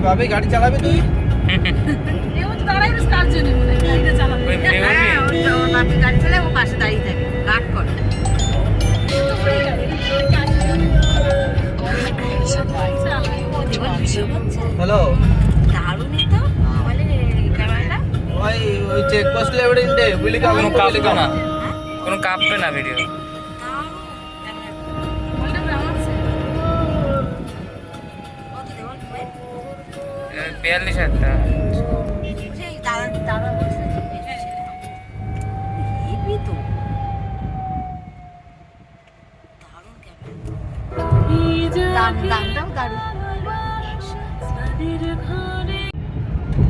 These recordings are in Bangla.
ভাবে গাড়ি চালাবে তুই? এও তো দাঁড়াই রইস কার জন্য মনে হয় গাড়িটা চালাবে। হ্যাঁ ওর বাপি গাড়ি চালায় ও পাশে দাঁড়িয়ে থাকে গার্ড করে। তো ওই গাড়ি চালায় ও জীবন ভিডিও করছে হ্যালো দারুণই তো বলে ক্যামেরাটা ওই চেক পোস্ট লেভেল ইন্ডে বুঝলি কোনো কাগজ কাঁপবে না, কোনো কাঁপবে না ভিডিও। দারুণ ক্যামেরা বলটা ব্রাউনছে কত দেওয়াল ভাই 42,000 সেই দাদা বলছে হেভি তো দারুণ ক্যামেরা দামটাও দারুণ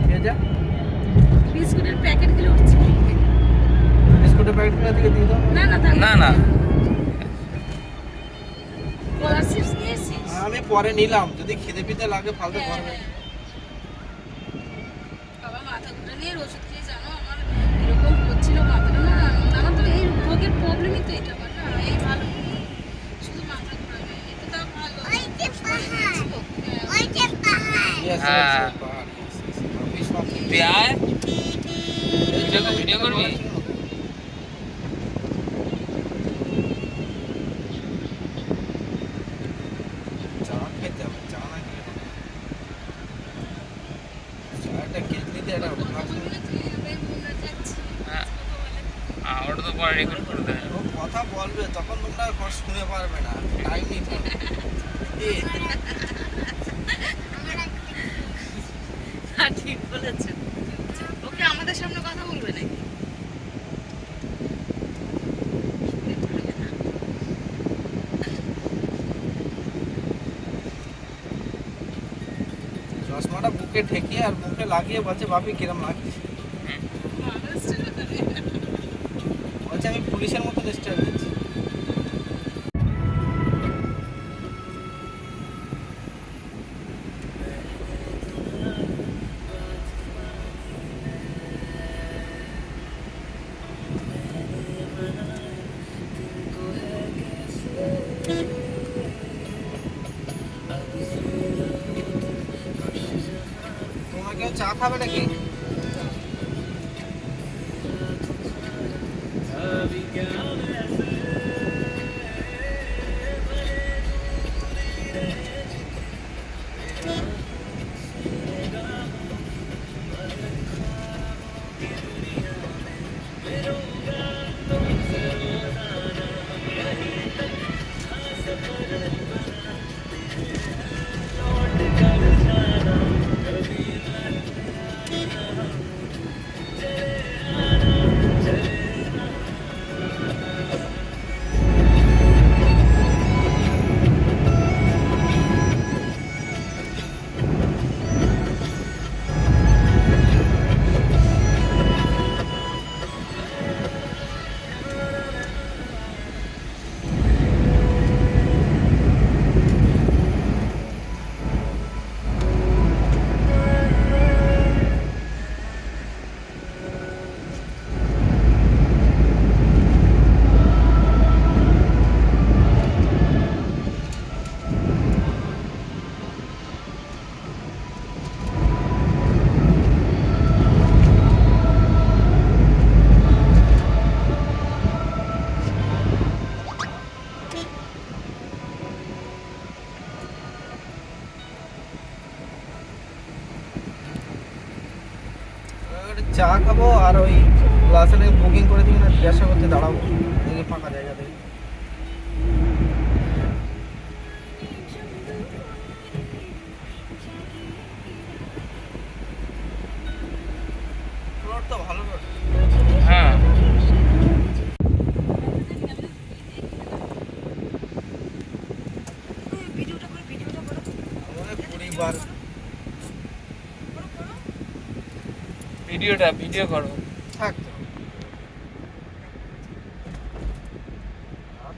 কে যা বিস্কুটের প্যাকেট গুলো উঠছে বিস্কুটের প্যাকেটগুলো থেকে দিয়ে দাও। না না না না কলার চিপস নিয়েছিস আমি পরে নিলাম, যদি খিদে পিতে লাগে ফালতু করবে। বাবা মাথা ঘুরে নিয়ে ওষুধ খেয়ে জানো আমার এরকম হচ্ছিল মাথাটা না আমার তো এই রোগের প্রবলেমই তো এটা আমার না এই ভালো শুধু মাথা ঘুরাবে এটা তো ভালো Yes, হ্যাঁ। yes, পাহাড়, yes, yes, আমি সব তুই আয়, ভিডিও করবি? চা খেতে হবে, চা না খেলে হবে না। চাটা কেটলিতে একটা হ্যাঁ, ওটা তো পরে রেকর্ড করে দেয়। ও কথা বলবে তখন তোমরা কথা শুনে পারবে না, টাইম নিতে হবে। হ্যাঁ ঠিক বলেছেন ওকে আমাদের সামনে কথা বলবে নাকি চশমাটা বুকে ঠেকিয়ে আর মুখে লাগিয়ে বলছে ভাবি কিরম লাগছে, বলছে আমি পুলিশের মতো স্টাইল দিচ্ছি। তোমরা কেউ চা খাবে নাকি? চা খাবো আর ওই ক্লাসে বুকিং করে দিই না, জিজ্ঞাসা করতে দাঁড়াবো দেখি ফাঁকা জায়গা দেখি। রোড তো ভালো রোড। হ্যাঁ ভিডিওটা করো আমাদের পরিবার ভিডিও করো। থাকতো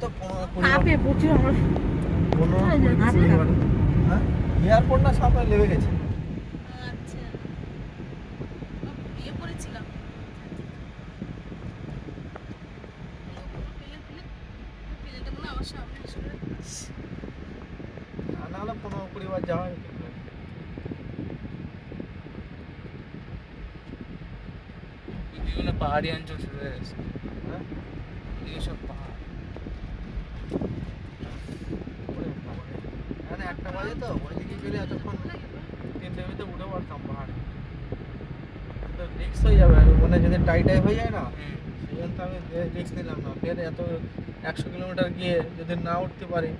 তো 15-20 আপে প্রচুর আমার 15-20 বাড়ি। হ্যাঁ এয়ারপোর্ট না সামনে লেগে গেছে। আচ্ছা বিয়ে করেছিলাম প্লেনটা মনে আমার সামনে এসে নাহলে 15-20 বার যাওয়া যেত। পাহাড়ি অঞ্চল শুরু হয়ে গেছে, হ্যাঁ? এইসব পাহাড়। ওরে বাবারে। এখানে 1টা বাজে তো ওইদিকে গেলে এতক্ষণ 3টে ভিতরে উঠে পড়তাম পাহাড়ে। তো রিক্স হয়ে যাবে মানে যদি টাই হয়ে যায় না, হুম। সেই জন্য তো আমি রিক্স নিলাম না। ফের এত 100 কিলোমিটার গিয়ে যদি না উঠতে পারি,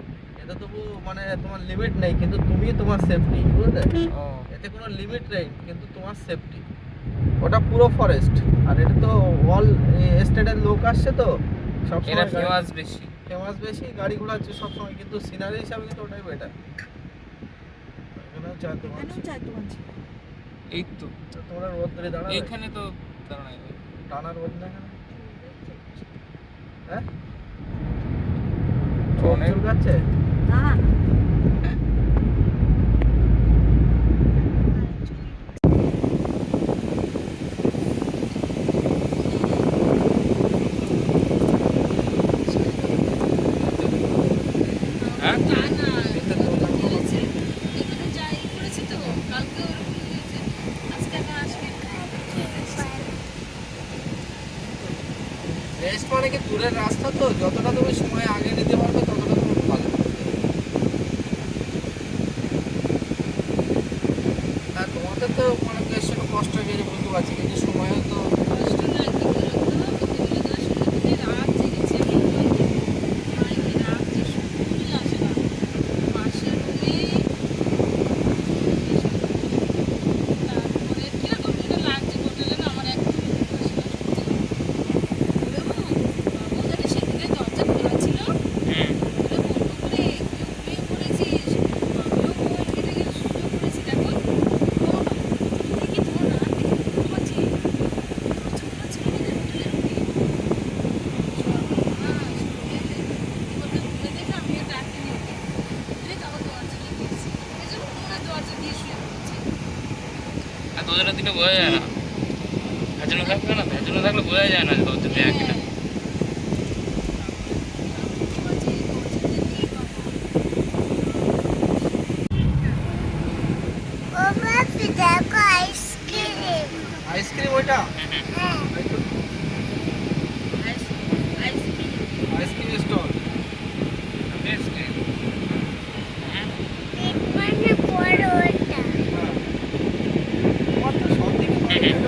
এতে তবু মানে তোমার লিমিট নেই, কিন্তু তুমি তোমার সেফটি, বুঝলে? ও এতে কোনো লিমিট নেই, কিন্তু তোমার সেফটি। ওটা পুরো ফরেস্ট, আর এটা তো অল স্টেটের লোক আসছে তো সব এরা সময় ফেমাস বেশি। ফেমাস বেশি, গাড়ি ঘোড়া হচ্ছে সব সময়, কিন্তু সিনারি হিসাবে কিন্তু ওটাই বেটার। এখানেও চার দোকান এখানেও চার দোকান ছিল। এই তো তো তোমরা রোদ ধরে দাঁড়াবে, এইখানে তো দাঁড়াই ভাই। টানা রোদ না এখানে, হ্যাঁ? অনেক চুল কাচ্ছে? না হ্যাঁ না না করেছে এখানে যাই করেছে তো কালকে ওরকম হয়েছে, আজকে আবার আসবে। রেস্ট মানে কি দূরের রাস্তা তো, যতটা তুমি সময় আগে নিতে পারবে ততটা তুমি ভালো। না তোমাদের তো মানে বেশ একটু কষ্ট হয়ে গেছে বুঝতে পারছি, কিন্তু সময়ও তো কষ্ট না কি বলতো, বিকেলবেলা শুনে রাত জেগেছি আমি, মাইকে রাত যে শুনতেই আসে না পাশের রুমে। তারপরে কিরকম যেন লাগছে বলতে গেলে আমার একদম বাবু জানি সেদিকে দরজা খোলা ছিল, হুম। বলে বন্ধ করে ঘুমিয়ে পড়েছিস, আমিও ঘুমিয়ে কেটে গেলে শুয়ে পড়েছি। দেখো দেখি তোমার রাত দেখে বুঝতে পারছি দরজা খোলা ছিল না হোটেলের রুমে। ঘুমে দেখে আমি আর ডাকিনি ওকে, উঠে তারপর দরজা লাগিয়েছি, এই জন্য মনে হয় দরজা দিয়ে শুয়ে পড়েছি। আর তোদের দিনে বোঝা যায় না, ভেজানো থাকলে না, ভেজানো থাকলে বোঝা যায় না যে তোর দিনে একই না। আইসক্রিম ওইটা আইসক্রিম স্টল। বেশ কি? হুম। তোমার তো সব দিকে ভালো ছিল।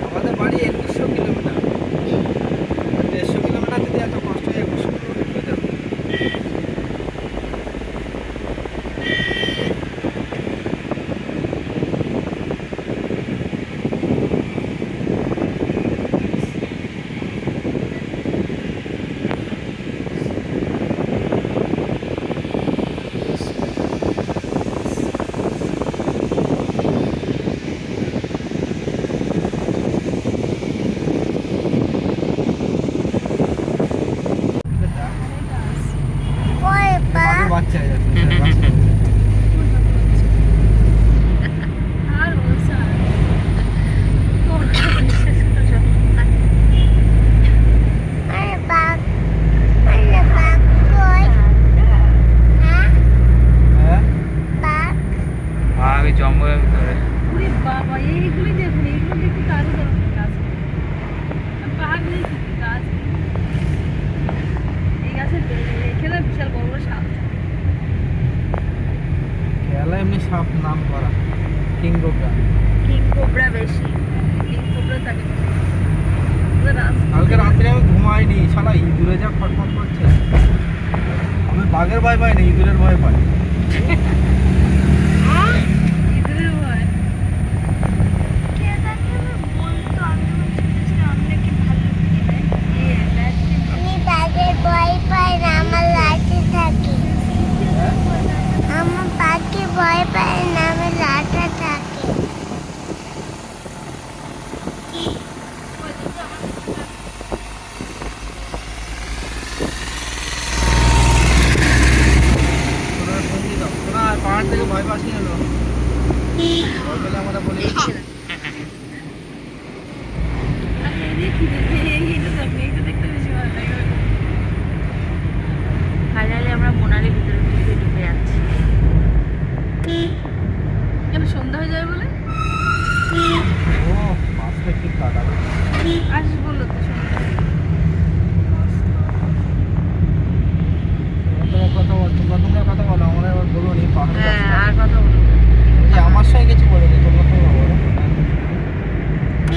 আমাদের বাড়ি 2100 কিলোমিটার, 150 কিলোমিটার যদি এত কষ্ট হয় 2100 কিলোমিটার যেতে হবে। বাঘের বাচ্চা হয়ে যাচ্ছে রাস্তায়। আর বলছে আর হ্যাঁ আমি জঙ্গলের ভিতরে। ওরে বাবা, এইগুলি দেখুন, এইগুলো দেখতে তারও দরকার গাছ। আমি পাহাড় নেই কিন্তু গাছ নেই। এই গাছের এখানে বিশাল বড় বড় সাপ থাকে। কেরালা এমনি সাপ নাম করা কিং কোবরা। কিং কোবরা বেশি, কিং কোবরা থাকে বেশি। ওদের রাস্তা কালকে রাত্রে আমি ঘুমাইনি, শালা ইঁদুরে যা খটমট করছে। আমি বাঘের ভয় পাই না, ইঁদুরের ভয় পাই। ইঁদুরের ভয়। ভয় পায় না, আমি লাটা থাকি। তোরা ফোন দিয়ে দাও, তোরা পাহাড় থেকে ভয় পাসনি হলো। ভয় পেলে আমরা বলে দিচ্ছি। ফাইনালি আমরা মোনালি ভিতরে ঢুকে ঢুকে যাচ্ছি। কেন সন্ধ্যা হয়ে যাবে বলে? ও মাছটা কি কাটাবে। আসিস বললো তো সন্ধ্যা। তোমার কথা বল, তোমরা কথা বলো, আমরা এবার বলো নি পাহাড়ের হ্যাঁ, রাস্তা। আর কথা বলবো। এই যে আমার সঙ্গে কিছু বলে নি, তোমরা বলো।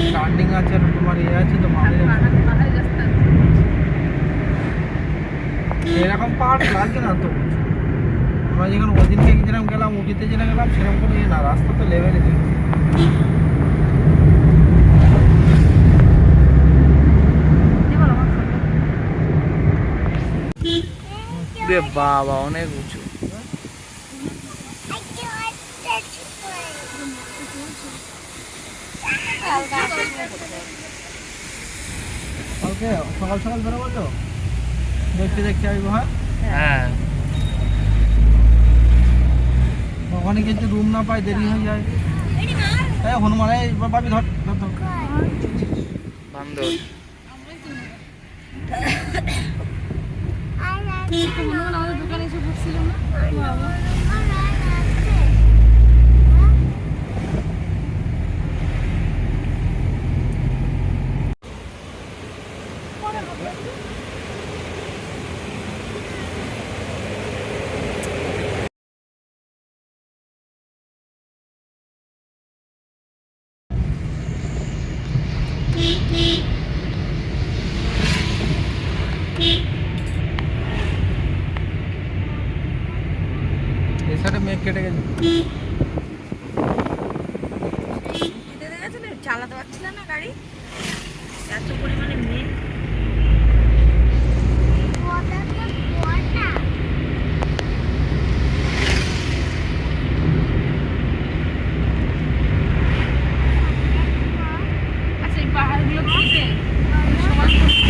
স্টার্টিং আছে আর তোমার ইয়ে আছে তো মাঝে পাহাড়ের রাস্তা। এরকম পাহাড় লাগছে না তো। আমরা যখন ওই দিনকে যেরকম গেলাম উঠিতে যেটা গেলাম সেরকম কোনো ইয়ে না, রাস্তা তো লেভেলে দেখি। বাবা অনেক উঁচু। কালকে সকাল সকাল বেরোবো তো, দেখতে দেখতে আসবো। হ্যাঁ, হ্যাঁ ওখানে কিন্তু রুম না পাই দেরি হয়ে যায়। এই হনুমান, এই বাবি ধর ধর ধর। বান্দর। হনুমান আমাদের দোকানে এসে বসছিল না? বাবা। এই সাইডে মেঘ কেটে গেছে। চালাতে পারছিল না গাড়ি, এত পরিমাণে মেঘ। আচ্ছা এই পাহাড়গুলো ঘুরতে সমান করতে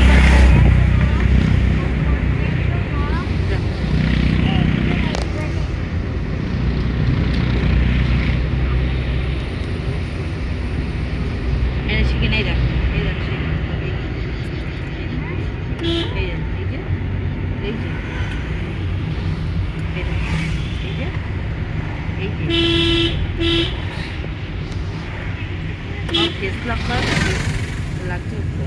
এনে শিখে নেই, দেখো এই দেখো, এই যে এই যে এই যে এই যে এই যে ফেস লক করা লাগছে তো।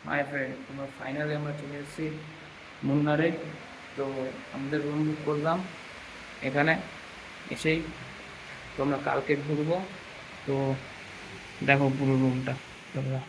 মাই ফ্রেন্ড, আমরা ফাইনালি আমরা চলে এসেছি মুন্নারে। তো আমাদের রুম বুক করলাম এখানে এসেই। তো আমরা কালকে ঘুরবো। তো দেখো পুরো রুমটা তোমরা।